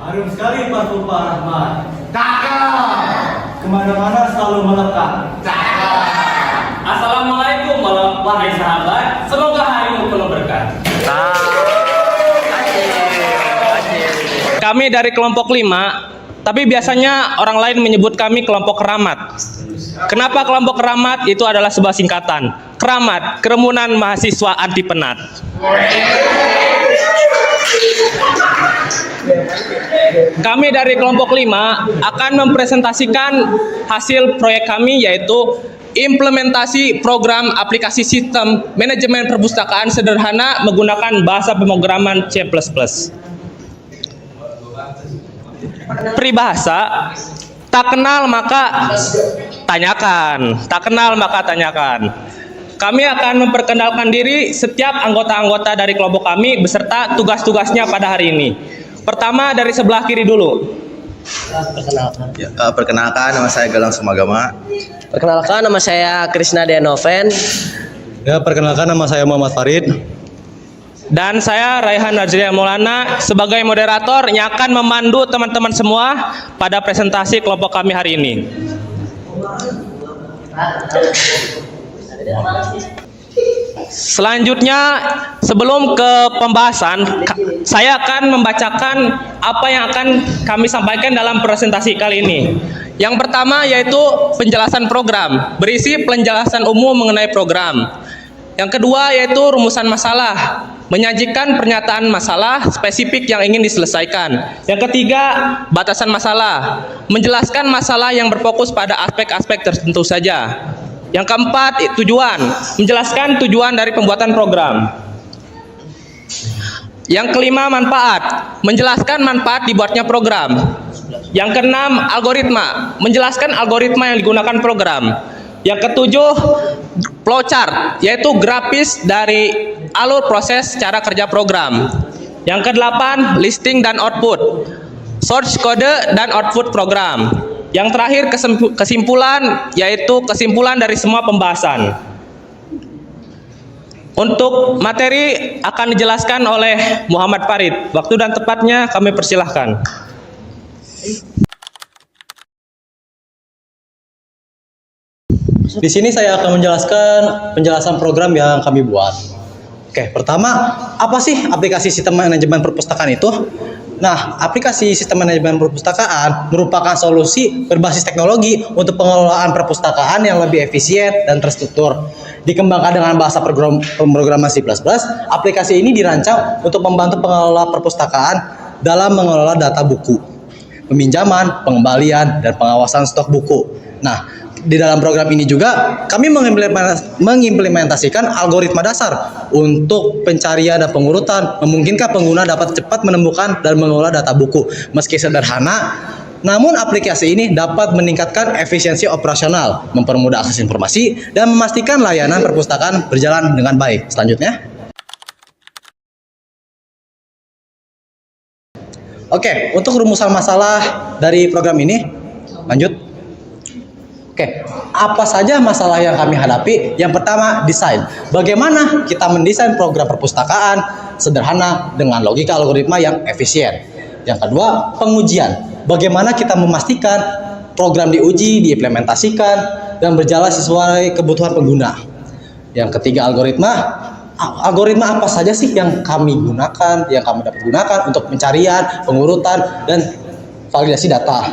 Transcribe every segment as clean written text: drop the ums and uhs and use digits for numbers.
Harum sekali parfum Pak Rahmat. Cakep. Kemana-mana selalu melekat. Cakep. Assalamualaikum wahai sahabat. Semoga harimu penuh berkah. Kami dari kelompok 5, tapi biasanya orang lain menyebut kami kelompok keramat. Kenapa kelompok keramat? Itu adalah sebuah singkatan. Keramat, Kerumunan Mahasiswa Anti Penat. Kami dari kelompok 5 akan mempresentasikan hasil proyek kami, yaitu implementasi program aplikasi sistem manajemen perpustakaan sederhana menggunakan bahasa pemrograman C++. Peribahasa, tak kenal maka tanyakan, tak kenal maka tanyakan. Kami akan memperkenalkan diri setiap anggota-anggota dari kelompok kami beserta tugas-tugasnya pada hari ini. Pertama dari sebelah kiri dulu. Perkenalkan, nama saya Galang Sumagama. Perkenalkan, nama saya Krisna Denoven. Ya, perkenalkan, nama saya Muhammad Farid. Dan saya Raihan Nazria Maulana sebagai moderator yang akan memandu teman-teman semua pada presentasi kelompok kami hari ini. Selanjutnya, sebelum ke pembahasan, saya akan membacakan apa yang akan kami sampaikan dalam presentasi kali ini. Yang pertama yaitu penjelasan program, berisi penjelasan umum mengenai program. Yang kedua yaitu rumusan masalah, menyajikan pernyataan masalah spesifik yang ingin diselesaikan. Yang ketiga, batasan masalah, menjelaskan masalah yang berfokus pada aspek-aspek tertentu saja. Yang keempat, tujuan, menjelaskan tujuan dari pembuatan program. Yang kelima, manfaat, menjelaskan manfaat dibuatnya program. Yang keenam, algoritma, menjelaskan algoritma yang digunakan program. Yang ketujuh, flowchart, yaitu grafis dari alur proses cara kerja program. Yang kedelapan, listing dan output, source kode dan output program. Yang terakhir, kesimpulan, yaitu kesimpulan dari semua pembahasan. Untuk materi akan dijelaskan oleh Muhammad Farid. Waktu dan tepatnya kami persilahkan. Di sini saya akan menjelaskan penjelasan program yang kami buat. Oke, pertama, apa sih aplikasi sistem manajemen perpustakaan itu? Nah, aplikasi sistem manajemen perpustakaan merupakan solusi berbasis teknologi untuk pengelolaan perpustakaan yang lebih efisien dan terstruktur. Dikembangkan dengan bahasa pemrograman C++, aplikasi ini dirancang untuk membantu pengelola perpustakaan dalam mengelola data buku, peminjaman, pengembalian, dan pengawasan stok buku. Nah, di dalam program ini juga kami mengimplementasikan algoritma dasar untuk pencarian dan pengurutan, memungkinkan pengguna dapat cepat menemukan dan mengelola data buku. Meski sederhana, namun aplikasi ini dapat meningkatkan efisiensi operasional, mempermudah akses informasi, dan memastikan layanan perpustakaan berjalan dengan baik. Selanjutnya. Oke, untuk rumusan masalah dari program ini, lanjut. Oke, apa saja masalah yang kami hadapi? Yang pertama, desain. Bagaimana kita mendesain program perpustakaan sederhana dengan logika algoritma yang efisien. Yang kedua, pengujian. Bagaimana kita memastikan program diuji, diimplementasikan, dan berjalan sesuai kebutuhan pengguna. Yang ketiga, algoritma. Algoritma apa saja sih yang kami gunakan, yang kami dapat gunakan untuk pencarian, pengurutan, dan validasi data.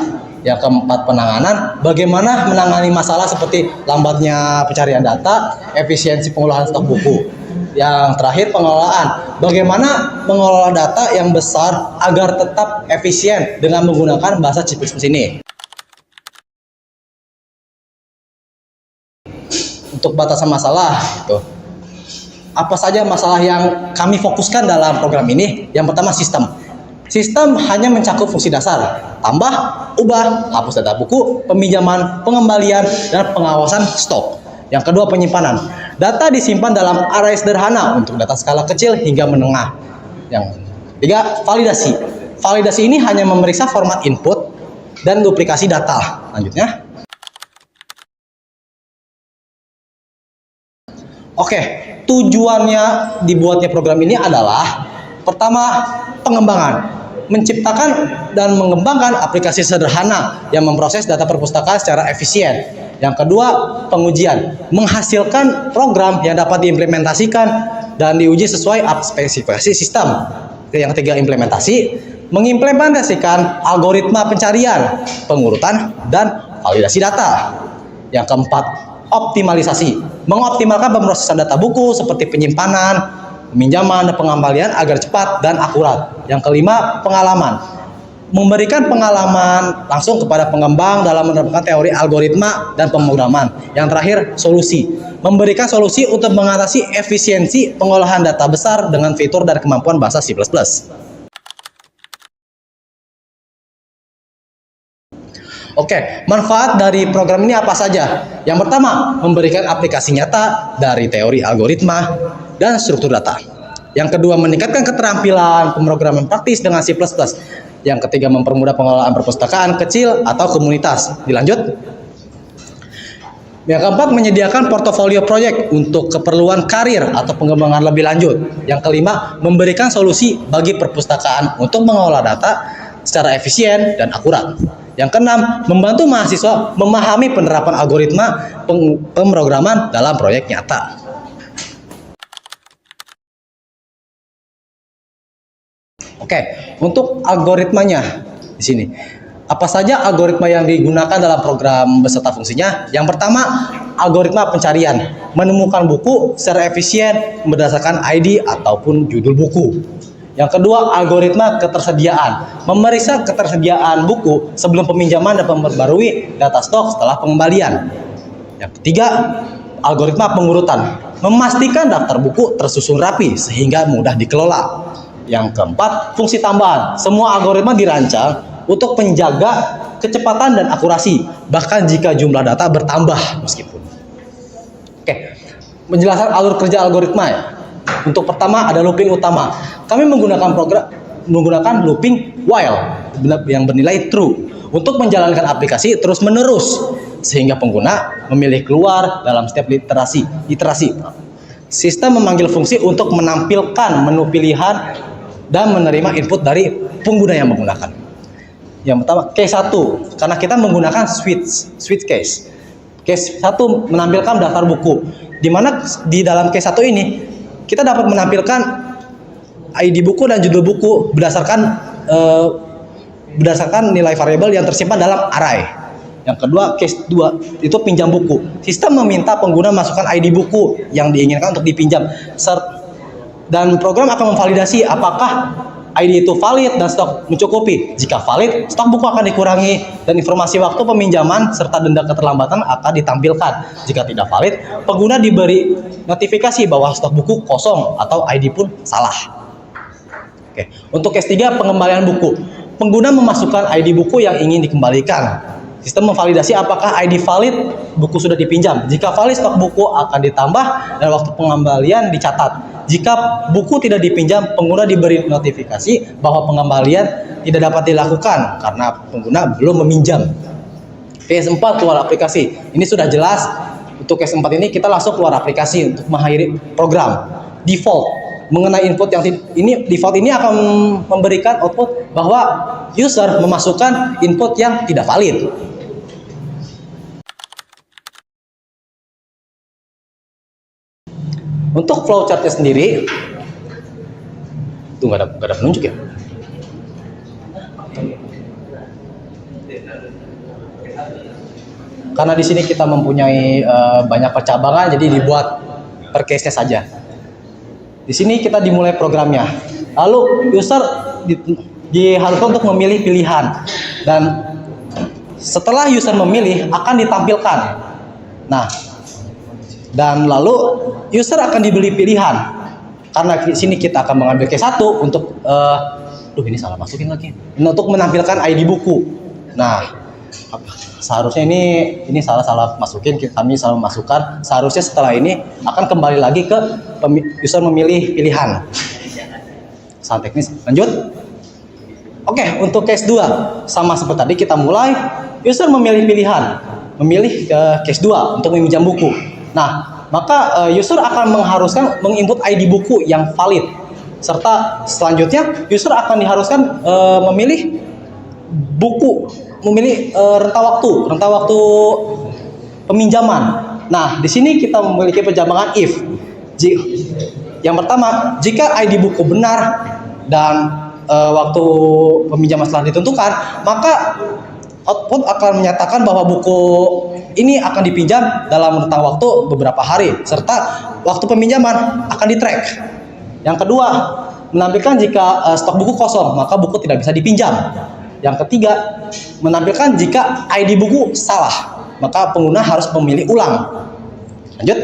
Yang keempat, penanganan. Bagaimana menangani masalah seperti lambatnya pencarian data, efisiensi pengolahan stok buku. Yang terakhir, pengelolaan. Bagaimana mengelola data yang besar agar tetap efisien dengan menggunakan bahasa C++ ini. Untuk batasan masalah, gitu. Apa saja masalah yang kami fokuskan dalam program ini? Yang pertama, sistem. Sistem hanya mencakup fungsi dasar, tambah, ubah, hapus data buku, peminjaman, pengembalian, dan pengawasan stok. Yang kedua, penyimpanan. Data disimpan dalam array sederhana untuk data skala kecil hingga menengah. Yang ketiga, validasi. Validasi ini hanya memeriksa format input dan duplikasi data. Lanjutnya. Oke, tujuannya dibuatnya program ini adalah pertama, pengembangan. menciptakan dan mengembangkan aplikasi sederhana yang memproses data perpustakaan secara efisien. Yang kedua, pengujian, menghasilkan program yang dapat diimplementasikan dan diuji sesuai spesifikasi sistem. Yang ketiga, implementasi, mengimplementasikan algoritma pencarian, pengurutan, dan validasi data. Yang keempat, optimalisasi, mengoptimalkan pemrosesan data buku seperti penyimpanan, peminjaman, dan pengembalian agar cepat dan akurat. Yang kelima, pengalaman, memberikan pengalaman langsung kepada pengembang dalam menerapkan teori algoritma dan pemrograman. Yang terakhir, solusi, memberikan solusi untuk mengatasi efisiensi pengolahan data besar dengan fitur dan kemampuan bahasa C++. Oke, manfaat dari program ini apa saja? Yang pertama, memberikan aplikasi nyata dari teori algoritma dan struktur data. Yang kedua, meningkatkan keterampilan pemrograman praktis dengan C++. Yang ketiga, mempermudah pengelolaan perpustakaan kecil atau komunitas. Dilanjut. Yang keempat, menyediakan portofolio proyek untuk keperluan karir atau pengembangan lebih lanjut. Yang kelima, memberikan solusi bagi perpustakaan untuk mengelola data secara efisien dan akurat. Yang keenam, membantu mahasiswa memahami penerapan algoritma pemrograman dalam proyek nyata. Oke, untuk algoritmanya di sini. Apa saja algoritma yang digunakan dalam program beserta fungsinya? Yang pertama, algoritma pencarian, menemukan buku secara efisien berdasarkan ID ataupun judul buku. Yang kedua, algoritma ketersediaan, memeriksa ketersediaan buku sebelum peminjaman dan memperbarui data stok setelah pengembalian. Yang ketiga, algoritma pengurutan, memastikan daftar buku tersusun rapi sehingga mudah dikelola. Yang keempat, fungsi tambahan, semua algoritma dirancang untuk menjaga kecepatan dan akurasi, bahkan jika jumlah data bertambah meskipun. Oke, menjelaskan alur kerja algoritma ya. Untuk pertama ada looping utama. Kami menggunakan looping while yang bernilai true untuk menjalankan aplikasi terus-menerus sehingga pengguna memilih keluar dalam setiap iterasi. Sistem memanggil fungsi untuk menampilkan menu pilihan dan menerima input dari pengguna yang menggunakan. Yang pertama, case 1, karena kita menggunakan switch case. Case 1 menampilkan daftar buku, di mana di dalam case 1 ini kita dapat menampilkan ID buku dan judul buku berdasarkan nilai variabel yang tersimpan dalam array. Yang kedua, case 2 itu pinjam buku. Sistem meminta pengguna masukkan ID buku yang diinginkan untuk dipinjam, dan program akan memvalidasi apakah ID itu valid dan stok mencukupi. Jika valid, stok buku akan dikurangi dan informasi waktu peminjaman serta denda keterlambatan akan ditampilkan. Jika tidak valid, pengguna diberi notifikasi bahwa stok buku kosong atau ID pun salah. Oke. Untuk case 3, pengembalian buku. Pengguna memasukkan ID buku yang ingin dikembalikan. Sistem memvalidasi apakah ID valid, buku sudah dipinjam. Jika valid, stok buku akan ditambah dan waktu pengembalian dicatat. Jika buku tidak dipinjam, pengguna diberi notifikasi bahwa pengembalian tidak dapat dilakukan karena pengguna belum meminjam. Case 4, keluar aplikasi. Ini sudah jelas. Untuk case 4 ini kita langsung keluar aplikasi untuk mengakhiri program. Default, mengenai input yang ini, default ini akan memberikan output bahwa user memasukkan input yang tidak valid. Untuk flowchartnya sendiri, itu nggak ada penunjuk ya. Karena di sini kita mempunyai banyak percabangan, jadi dibuat per case-nya saja. Di sini kita dimulai programnya. Lalu user diharuskan untuk memilih pilihan, dan setelah user memilih akan ditampilkan. Nah, dan lalu user akan diberi pilihan. Karena di sini kita akan mengambil case 1 untuk ini salah masukin lagi. Untuk menampilkan ID buku. Nah, seharusnya ini salah masukin, kami salah masukkan. Seharusnya setelah ini akan kembali lagi ke user memilih pilihan. Salah teknis. Lanjut. Oke, untuk case 2 sama seperti tadi, kita mulai user memilih pilihan, memilih case 2 untuk meminjam buku. Nah, maka user akan mengharuskan menginput ID buku yang valid. Serta selanjutnya user akan diharuskan memilih rentang waktu peminjaman. Nah, di sini kita memiliki penjabaran if. Yang pertama, jika ID buku benar dan waktu peminjaman telah ditentukan, maka output akan menyatakan bahwa buku ini akan dipinjam dalam rentang waktu beberapa hari, serta waktu peminjaman akan di-track. Yang kedua, menampilkan jika stok buku kosong, maka buku tidak bisa dipinjam. Yang ketiga, menampilkan jika ID buku salah, maka pengguna harus memilih ulang. Lanjut.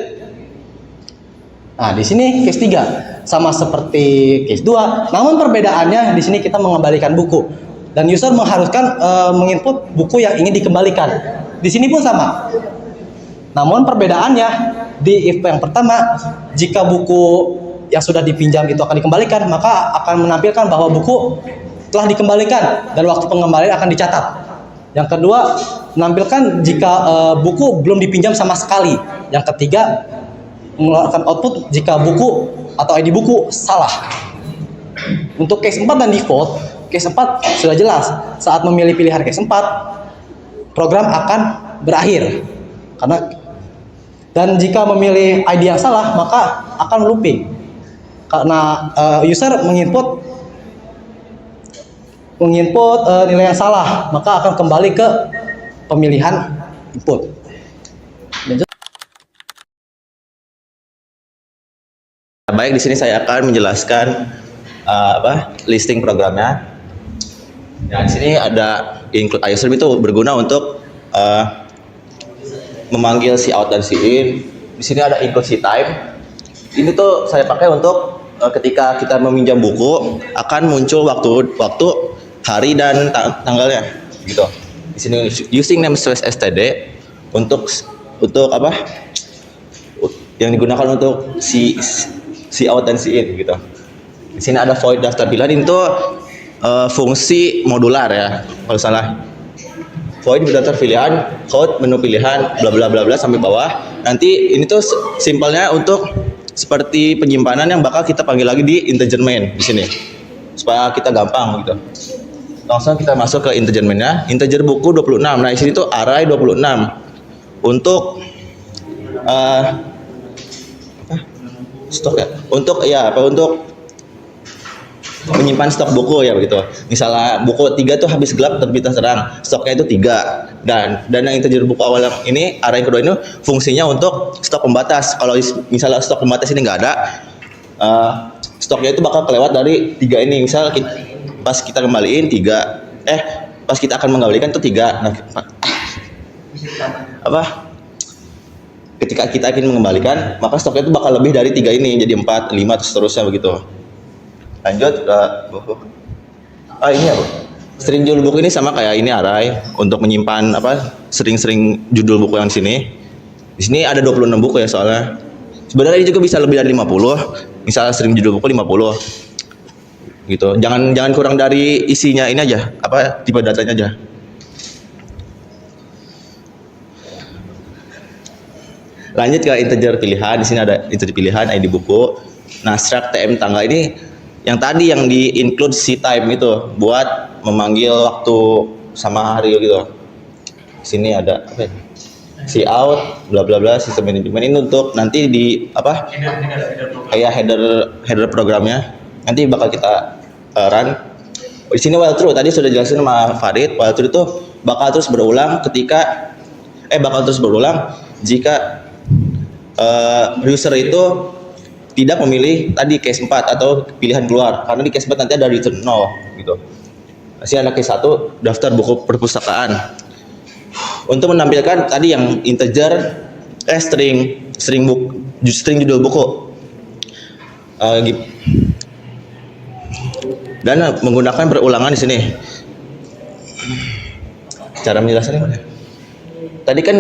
Nah, di sini case 3 sama seperti case 2, namun perbedaannya di sini kita mengembalikan buku dan user mengharuskan menginput buku yang ingin dikembalikan. Di sini pun sama. Namun perbedaannya di if yang pertama, jika buku yang sudah dipinjam itu akan dikembalikan, maka akan menampilkan bahwa buku telah dikembalikan dan waktu pengembalian akan dicatat. Yang kedua, menampilkan jika buku belum dipinjam sama sekali. Yang ketiga, mengeluarkan output jika buku atau ID buku salah. Untuk case 4 dan default, case 4 sudah jelas. Saat memilih pilihan case 4, program akan berakhir. Dan jika memilih ID yang salah, maka akan looping. Karena user menginput nilai yang salah, maka akan kembali ke pemilihan input. Baik, di sini saya akan menjelaskan listing programnya. Dan di sini ada include IOServe itu berguna untuk memanggil si out dan si in. Di sini ada include si time. Ini tuh saya pakai untuk ketika kita meminjam buku akan muncul waktu, hari dan tanggalnya gitu. Di sini using namespace std untuk apa? Yang digunakan untuk si out dan si in gitu. Di sini ada void daftar pilihan, itu fungsi modular ya kalau salah. Void daftar pilihan, code menu pilihan, bla bla bla bla sampai bawah. Nanti ini tuh simpelnya untuk seperti penyimpanan yang bakal kita panggil lagi di integer main di sini. Supaya kita gampang gitu. Langsung kita masuk ke integer main-nya, integer buku 26. Nah, di sini tuh array 26. Untuk stok ya. Untuk menyimpan stok buku ya begitu. Misalnya buku 3 tuh habis gelap terbit terang, stoknya itu 3. Dan yang integer buku awal yang ini, array yang kedua ini fungsinya untuk stok pembatas. Kalau misalnya stok pembatas ini nggak ada, stoknya itu bakal kelewat dari 3 ini. Misal pas kita kembaliin 3, pas kita akan mengembalikan itu 3. Nah, ketika kita ingin mengembalikan, maka stoknya itu bakal lebih dari 3 ini, jadi 4, 5 terus seterusnya begitu. Lanjut ke buku. Ini ya, Bu. String judul buku ini sama kayak ini array untuk menyimpan sering judul buku yang di sini. Di sini ada 26 buku ya soalnya. Sebenarnya ini juga bisa lebih dari 50. Misalnya string judul buku 50. Gitu. Jangan kurang dari isinya ini aja, tipe datanya aja. Lanjut ke integer pilihan. Di sini ada integer pilihan ID buku. Nah, struct tm tanggal ini yang tadi yang di include si time itu buat memanggil waktu sama hari gitu. Di sini ada si out bla bla bla sistem manajemen ini untuk nanti di kayak header programnya nanti bakal kita run. Di sini while true tadi sudah jelasin sama Farid, while true itu bakal terus berulang jika user itu tidak memilih tadi case 4 atau pilihan keluar, karena di case 4 nanti ada return 0 gitu. Masih ada case 1 daftar buku perpustakaan. Untuk menampilkan tadi yang integer string judul buku. Dan menggunakan perulangan di sini. Cara menjelaskannya mana? Tadi kan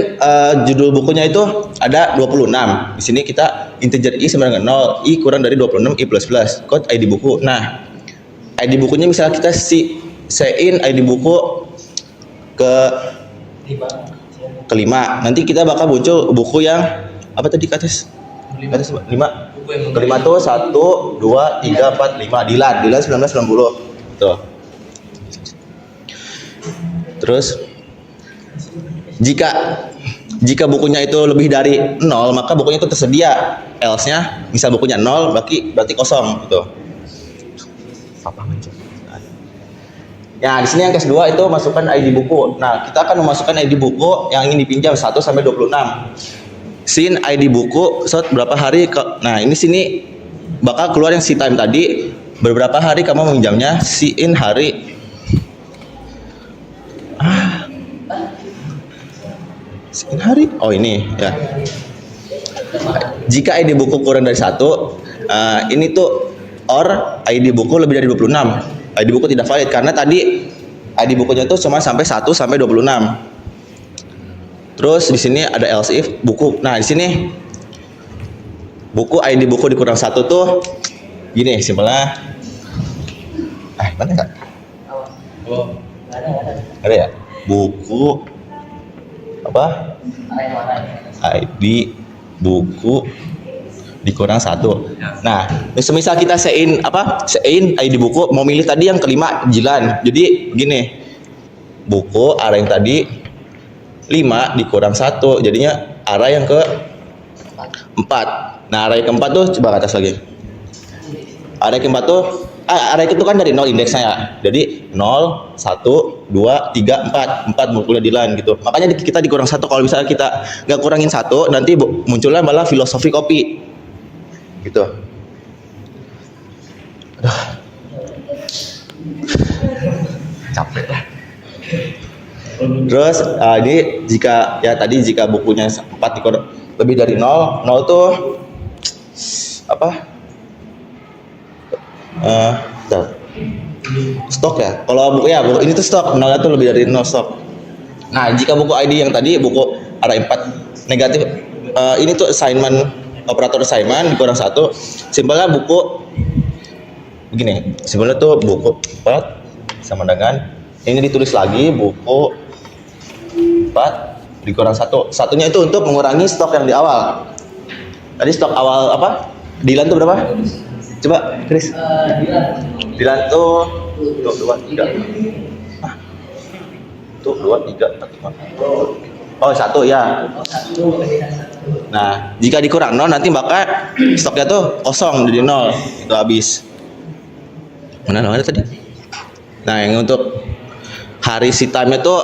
judul bukunya itu ada 26. Di sini kita integer i sama dengan 0, i kurang dari 26, i plus plus, code ID buku. Nah, ID bukunya misalnya kita in ID buku ke 5. Nanti kita bakal muncul buku yang apa tadi ke atas? 5. Kelima tuh 1, 2, 3, 4, 5. Dilan 1990. Tuh. Terus jika bukunya itu lebih dari 0, maka bukunya itu tersedia. Else-nya misal bukunya 0, berarti kosong gitu. Ya, di sini yang case 2 itu masukkan ID buku. Nah, kita akan memasukkan ID buku yang ingin dipinjam 1 sampai 26. Sin ID buku berapa hari nah, ini sini bakal keluar yang si time tadi. Beberapa hari kamu meminjamnya, sin hari. Sin hari. Oh, ini ya. Jika ID buku kurang dari 1, ini tuh or ID buku lebih dari 26. ID buku tidak valid karena tadi ID bukunya itu cuma sampai 1 sampai 26. Terus di sini ada else if buku. Nah, di sini buku ID buku dikurang 1 tuh gini simpelnya. Mana Kak? Ada ya? Buku apa? ID buku dikurang 1. Nah, semisal kita sein ID buku, mau milih tadi yang kelima Jilan. Jadi begini, buku arah yang tadi 5 dikurang 1, jadinya arah yang ke 4. Nah, arah yang keempat tuh coba ke atas lagi. Arah yang keempat tuh arah itu kan dari 0 indeksnya ya. Jadi 0, 1, 2, 3, 4 bukunya Dilan gitu. Makanya kita dikurang 1. Kalau misalnya kita nggak kurangin 1, nanti munculnya malah filosofi kopi gitu. Aduh. Capek lah. Terus ini jika bukunya 4 dikurang lebih dari 0 tuh stok ya. Kalau buku ini tuh stok, 0 tuh lebih dari 0 stok. Nah, jika buku ID yang tadi buku arah 4 negatif, ini tuh assignment, operator assignment dikurang 1. Simpelnya buku begini, simpelnya tuh buku 4 sama dengan ini ditulis lagi buku 4 dikurang 1. Satunya itu untuk mengurangi stok yang di awal. Tadi stok awal apa? Dilan tuh berapa? Coba, Chris. Dilan tuh 2, 3. Tuh 2, 3, 4, 5. Oh, 1 ya. Nah, jika dikurang 0 nanti bakal stoknya tuh kosong jadi 0. Itu habis. Mana tadi? Nah, yang untuk hari si time itu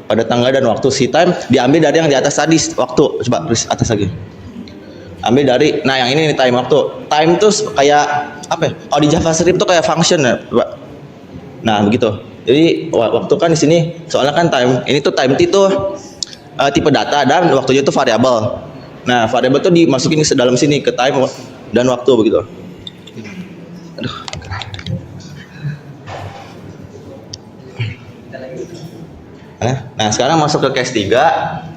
pada tanggal dan waktu si time diambil dari yang di atas tadi waktu. Coba tulis atas lagi. Ambil dari, nah yang ini time waktu. Time tuh kayak apa ya? Oh, di JavaScript tuh kayak function ya, Pak. Nah, begitu. Jadi waktu kan di sini soalnya kan time ini tuh time t tuh tipe data dan waktunya itu variabel. Nah, variabel tuh dimasukin ke dalam sini ke time dan waktu begitu. Aduh. Nah, sekarang masuk ke case 3.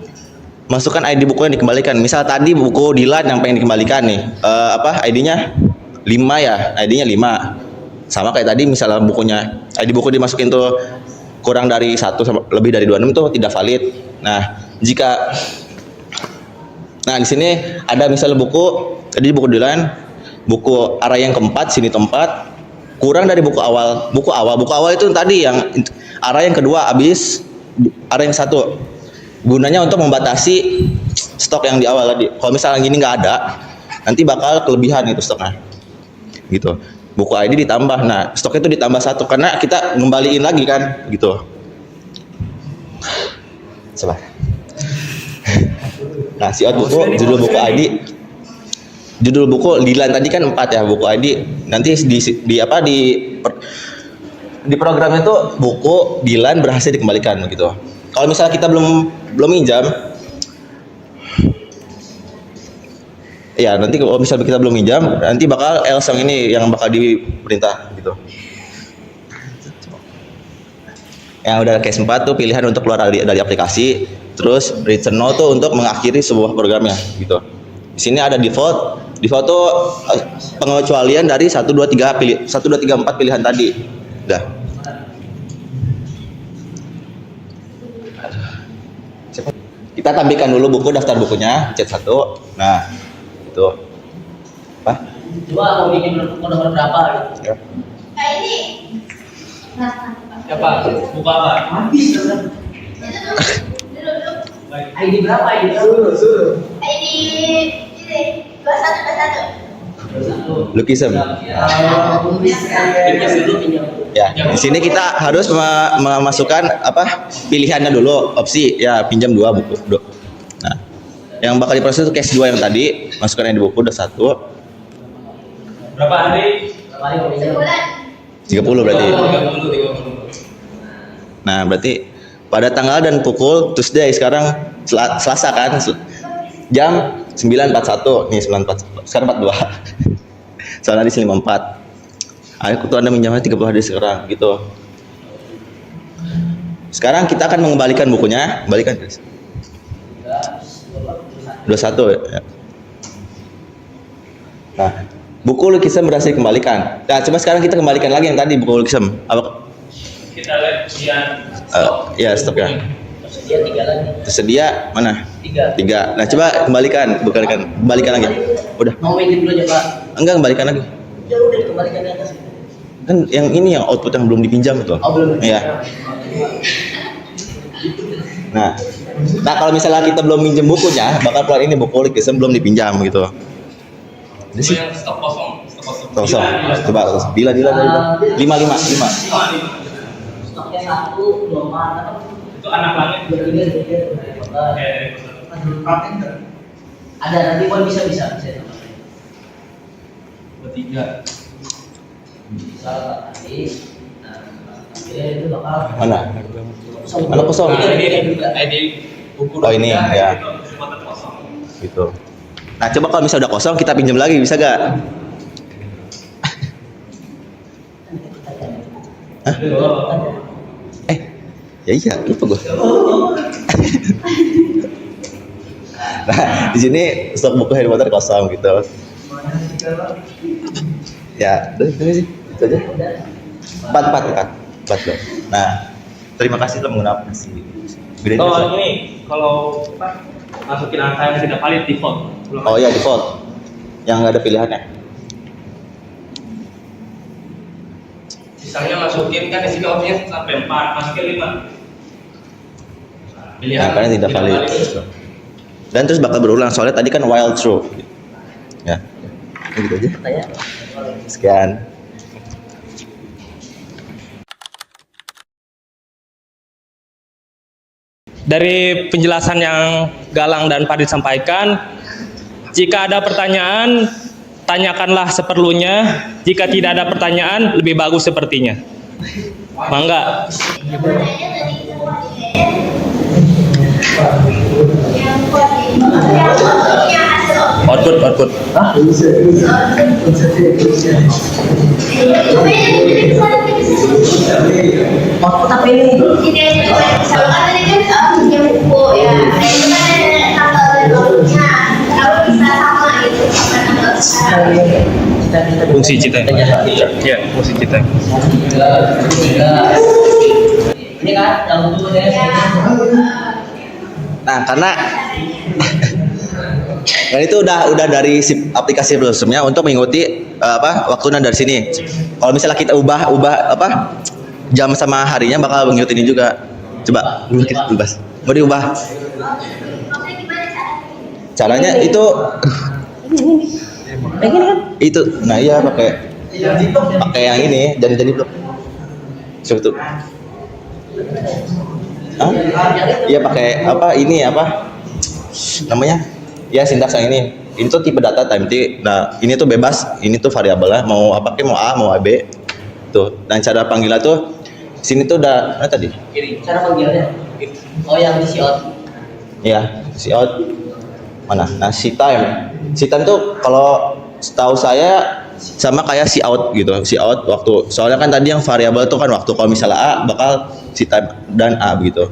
Masukkan ID buku yang dikembalikan. Misal tadi buku Dilan yang pengen dikembalikan nih. ID-nya 5 ya. ID-nya 5. Sama kayak tadi misalnya bukunya ID buku dimasukin tuh kurang dari 1 lebih dari 26 tuh tidak valid. Nah, di sini ada misalnya buku Dilan, buku arah yang keempat sini tempat kurang dari buku awal. Buku awal itu tadi yang arah yang kedua habis arah yang 1. Gunanya untuk membatasi stok yang di awal tadi. Kalau misalnya gini nggak ada, nanti bakal kelebihan itu stoknya. Gitu. Buku ID ditambah, nah stok itu ditambah 1 karena kita ngembaliin lagi kan, gitu. Coba. Nah, si out buku, judul buku Dilan tadi kan 4 ya, buku ID. Nanti di programnya itu buku Dilan berhasil dikembalikan gitu. Kalau misalnya kita belum minjam, ya nanti kalau misalnya kita belum minjam, nanti bakal else yang ini yang bakal diperintah gitu. Yang udah case 4 tuh pilihan untuk keluar dari aplikasi, terus return no tuh untuk mengakhiri sebuah programnya gitu. Di sini ada default tuh pengecualian dari 1 2 3 4 pilihan tadi. Udah. Kita tampilkan dulu daftar bukunya, chat 1. Nah, itu. Coba mau bikin nomor berapa gitu. Ya. Kayak ini. Nah, Siapa? Buka apa? itu tuh. Dulu. ID berapa? ID berapa? ID ini 21. Lukism. Ya, di sini kita harus memasukkan apa pilihannya dulu, opsi ya pinjam 2 buku. Nah, yang bakal diproses itu case 2 yang tadi, masukkan yang di buku udah 1. Berapa hari? Sebulan. 30 berarti. 30. Nah, berarti pada tanggal dan pukul Tuesday sekarang Selasa kan jam 9.41 nih 9.41 sekarang 42 soalnya di sini 54. Aku tuh Anda minjamnya 30 hari sekarang gitu. Sekarang kita akan mengembalikan bukunya, balikan Chris. 21 ya. Nah, buku lukisan berhasil dikembalikan. Nah, coba sekarang kita kembalikan lagi yang tadi buku lukisan. Apa? Kita lihat stok. Ya, stok ya. Tersedia 3 lagi. Tersedia mana? 3. 3. Nah, coba kembalikan lagi. Udah. Mau minjem dulu aja Pak. Enggak, kembalikan lagi. Ya udah kembalikan di atas. Kan yang ini yang output yang belum dipinjam itu. Oh belum. Iya. Nah, kalau misalnya kita belum minjem bukunya, bakal keluar ini buku lukisan belum dipinjam gitu. Ini sih Yang stok kosong. kosong. Coba bila 5. Stoknya 1, 24. Itu anak langit. 23. Ada nanti pun bisa. Bertiga. Bisa nanti. Nah, itu bakal Mana? Mana kosong? ID buku. Oh, ini, ya. Kesempatan kosong. Gitu. Nah, coba kalau misalnya udah kosong kita pinjam lagi bisa gak? Hah? Ya iya, lupa gue. Nah, di sini stok buku Harry Potter kosong gitu. Ya, udah itu sih. Itu aja. 4 loh. Nah, terima kasih telah menggunakan si Beda Oh ini kalau apa, masukin angka yang tidak valid default. Oh iya default. Yang nggak ada pilihannya. Sisanya masukin kan di sini opsinya sampai 4, masukin 5. Pilihan Angkanya tidak valid. Dan terus bakal berulang soalnya tadi kan while true. Ya. Gitu aja. Sekian. Dari penjelasan yang Galang dan Fadil sampaikan, jika ada pertanyaan, tanyakanlah seperlunya. Jika tidak ada pertanyaan, lebih bagus sepertinya. Mangga. Output. Output apa ini? Ini kalau kan tadi kan punya buku ya, itu kan ada tanggal dan waktunya, kalau bisa sama gitu, tanggal Fungsi cita. Ya, fungsi cita. Ini kan yang dulu ya. Nah, karena dan itu udah dari aplikasi sebelumnya untuk mengikuti waktunya dari sini. Kalau misalnya kita ubah apa jam sama harinya bakal mengikuti ini juga. Coba kita bebas. Mau diubah? Caranya itu itu. Nah, iya pakai yang ini jadi blok. Seperti itu. Hah? Iya pakai apa ini apa namanya? Ya sintaks yang ini. Ini tuh tipe data time T. Nah, ini tuh bebas. Ini tuh variabelnya mau apa kayak mau A, mau AB. Tuh. Dan cara panggilnya tuh sini tuh udah mana tadi? Kiri. Cara panggilnya. Oh yang di out. Iya, si out. Mana? Nah, si time. Si time tuh kalau setahu saya sama kayak si out gitu. Si out waktu. Soalnya kan tadi yang variabel tuh kan waktu. Kalau misalnya A bakal si time dan A begitu.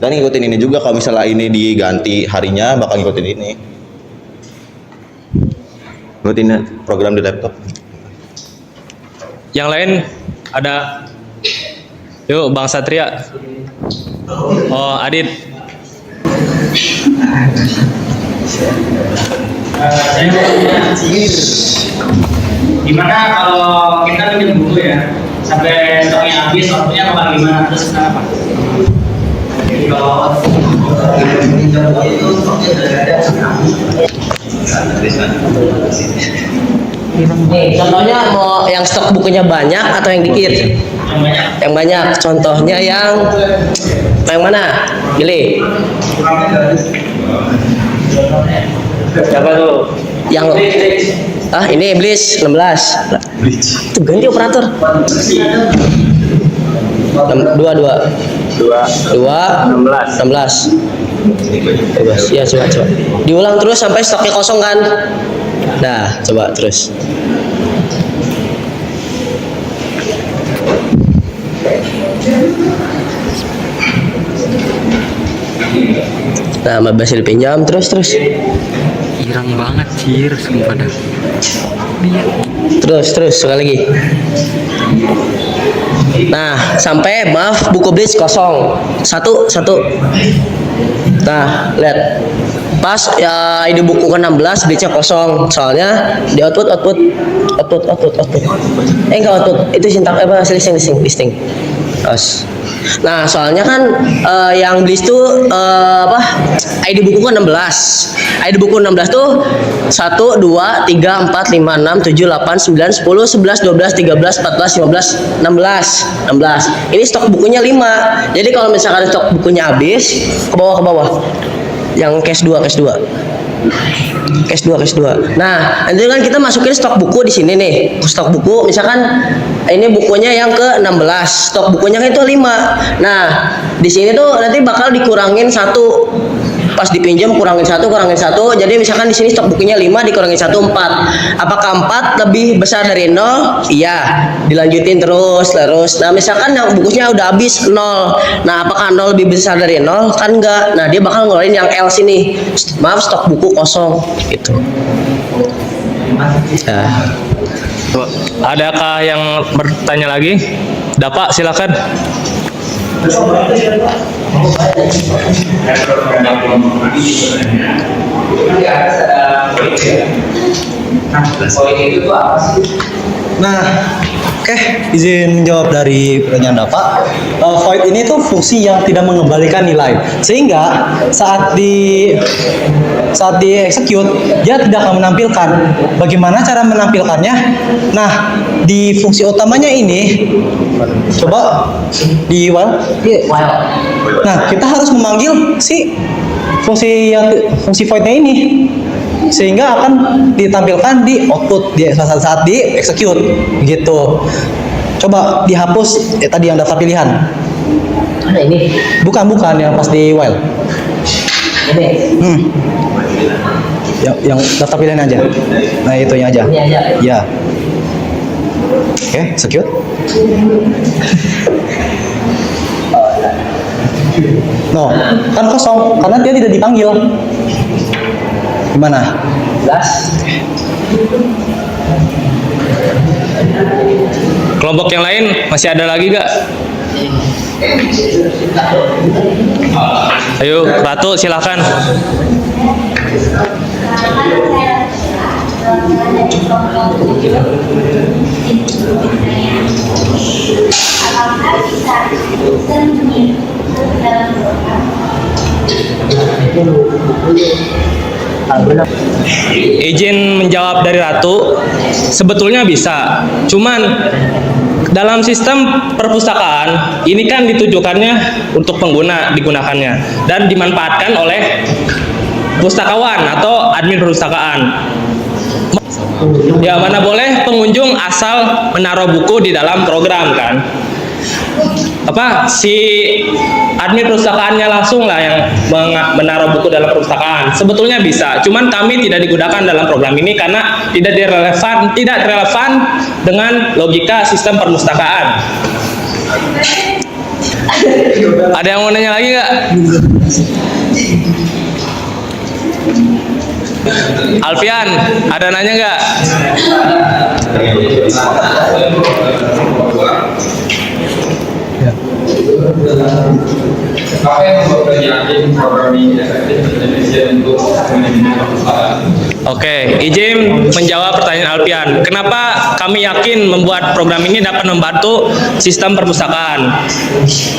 Dan ngikutin ini juga kalau misalnya ini diganti harinya bakal ngikutin ini. Ngikutin program di laptop. Yang lain ada. Yuk Bang Satria. Oh Adit. Saya mau tanya, gimana kalau kita minjem buku ya sampai stoknya habis, waktunya bakal gimana, terus kenapa? Kalau pinjam buku itu stoknya udah ada. Nih, contohnya mau yang stok bukunya banyak atau yang dikit? Yang banyak. Yang banyak. Contohnya yang mana? Pilih. Siapa tuh? Yang ini Iblis 16. Tuh ganti operator. 16. Ya coba. Diulang terus sampai stoknya kosong kan? Nah, coba terus. Nah, bebas dipinjam terus. Irang banget cir sumpah dah. Terus sekali lagi. Nah, sampai maaf buku Blitz kosong. Satu. Nah, lihat. Pas ya ID buku ke-16 Blitznya kosong. Soalnya di output. Enggak output. Itu sintak apa listing. Nah, soalnya kan yang Blitz tuh ID buku ke-16. ID buku 16 tuh 1 2 3 4 5 6 7 8 9 10 11 12 13 14 15 16. Ini stok bukunya 5. Jadi kalau misalkan stok bukunya habis, ke bawah. Yang case 2. Nah, nanti kan kita masukin stok buku di sini nih. Stok buku misalkan ini bukunya yang ke-16, stok bukunya kan itu 5. Nah, di sini tuh nanti bakal dikurangin 1. Pas dipinjam kurangin 1. Jadi misalkan di sini stok bukunya 5 dikurangin 1 4. Apakah 4 lebih besar dari 0? Iya. Dilanjutin terus. Nah, misalkan yang bukunya udah habis 0. Nah, apakah 0 lebih besar dari 0? Kan enggak. Nah, dia bakal ngeluarin yang L sini. Maaf, stok buku kosong gitu. Nah. Adakah yang bertanya lagi? Dapak silakan. Nah, oke, izin menjawab dari pertanyaan Bapak. Void ini tuh fungsi yang tidak mengembalikan nilai, sehingga saat di execute dia tidak akan menampilkan. Bagaimana cara menampilkannya? Nah, di fungsi utamanya ini, coba di while. Nah, kita harus memanggil si fungsi voidnya ini, sehingga akan ditampilkan di output di saat di execute gitu. Coba dihapus tadi yang daftar pilihan. Mana ini? Bukan yang pas di while. Ini. Yang daftar pilihan aja. Nah, itunya aja. Ini aja. Ya. Oke, execute. No, kan kosong karena dia tidak dipanggil. Gimana? Kelompok yang lain masih ada lagi gak? Ayo, Ratu silakan. Apakah bisa sembunyi dalam program? Izin menjawab dari Ratu, sebetulnya bisa. Cuman dalam sistem perpustakaan ini kan ditujukannya untuk pengguna digunakannya dan dimanfaatkan oleh pustakawan atau admin perpustakaan. Ya, mana boleh pengunjung asal menaruh buku di dalam program kan? Si admin perpustakaannya langsung lah yang menaruh buku dalam perpustakaan. Sebetulnya bisa, cuman kami tidak digunakan dalam program ini karena tidak relevan dengan logika sistem perpustakaan. Ada yang mau nanya lagi nggak? Alfian, ada nanya nggak? Apa yang membuat yakin program ini efektif dan efisien untuk manajemen perpustakaan? Oke, izin menjawab pertanyaan Alfian. Kenapa kami yakin membuat program ini dapat membantu sistem perpustakaan?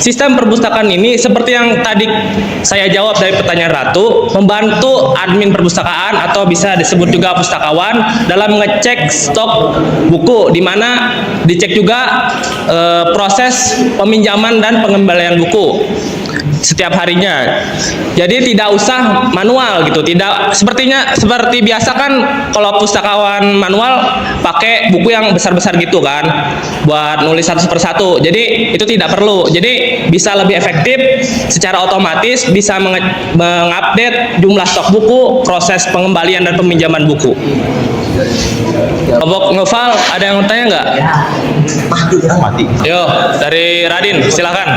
Sistem perpustakaan ini seperti yang tadi saya jawab dari pertanyaan Ratu, membantu admin perpustakaan atau bisa disebut juga pustakawan dalam mengecek stok buku, di mana dicek juga proses peminjaman dan pengembalian buku setiap harinya. Jadi tidak usah manual gitu. Tidak seperti biasa kan kalau pustakawan manual pakai buku yang besar-besar gitu kan buat nulis satu persatu. Jadi itu tidak perlu. Jadi bisa lebih efektif secara otomatis bisa mengupdate jumlah stok buku, proses pengembalian dan peminjaman buku. Kelompok Noval ada yang mau tanya nggak? Mati. Yo, dari Radin silakan.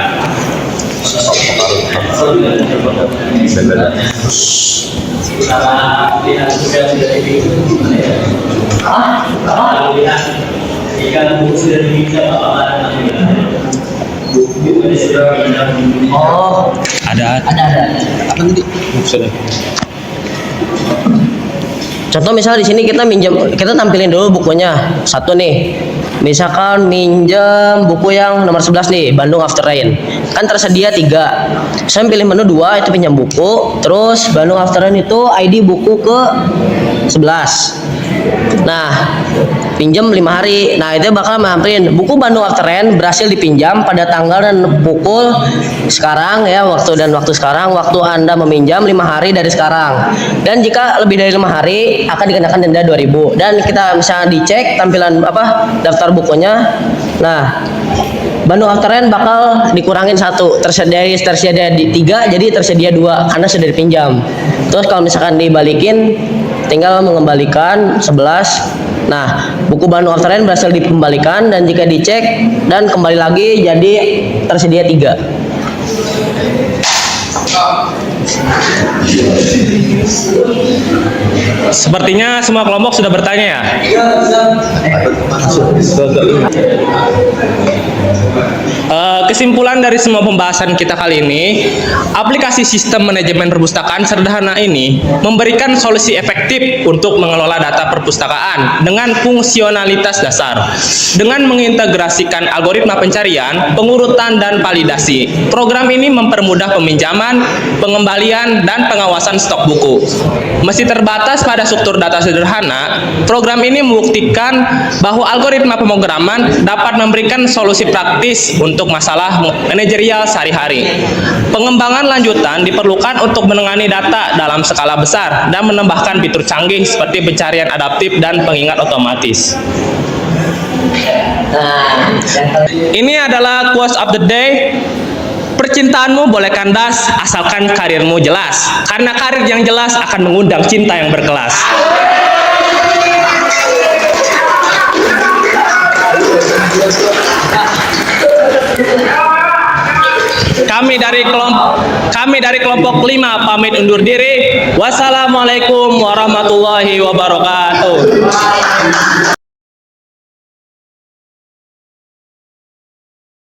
Oh, Ada. contoh misalnya di sini kita tampilin dulu bukunya. Satu nih. Misalkan minjem buku yang nomor 11 nih, Bandung After Rain. Kan tersedia 3. Saya pilih menu 2 itu pinjam buku, terus Bandung After Rain itu ID buku ke 11. Nah, pinjam 5 hari. Nah, itu bakal mampirin buku Bandung After Rain berhasil dipinjam pada tanggal dan pukul sekarang ya, waktu sekarang, waktu Anda meminjam 5 hari dari sekarang. Dan jika lebih dari 5 hari akan dikenakan denda 2.000. Dan kita misalnya dicek tampilan daftar bukunya. Nah, Bandung After Rain bakal dikurangin 1, tersedia 3 jadi tersedia 2 karena sudah dipinjam. Terus kalau misalkan dibalikin tinggal mengembalikan 11. Nah, buku Bandung After Rain berhasil dikembalikan dan jika dicek dan kembali lagi jadi tersedia 3. Sepertinya semua kelompok sudah bertanya ya. Kesimpulan dari semua pembahasan kita kali ini, aplikasi sistem manajemen perpustakaan sederhana ini memberikan solusi efektif untuk mengelola data perpustakaan dengan fungsionalitas dasar. Dengan mengintegrasikan algoritma pencarian, pengurutan, dan validasi, program ini mempermudah peminjaman, pengembalian, dan pengawasan stok buku. Meski terbatas pada struktur data sederhana, program ini membuktikan bahwa algoritma pemrograman dapat memberikan solusi praktis untuk masalah manajerial sehari-hari. Pengembangan lanjutan diperlukan untuk menangani data dalam skala besar dan menambahkan fitur canggih seperti pencarian adaptif dan pengingat otomatis. Ini adalah quotes of the day. Percintaanmu boleh kandas asalkan karirmu jelas, karena karir yang jelas akan mengundang cinta yang berkelas. Kami dari kelompok 5 pamit undur diri. Wassalamualaikum warahmatullahi wabarakatuh.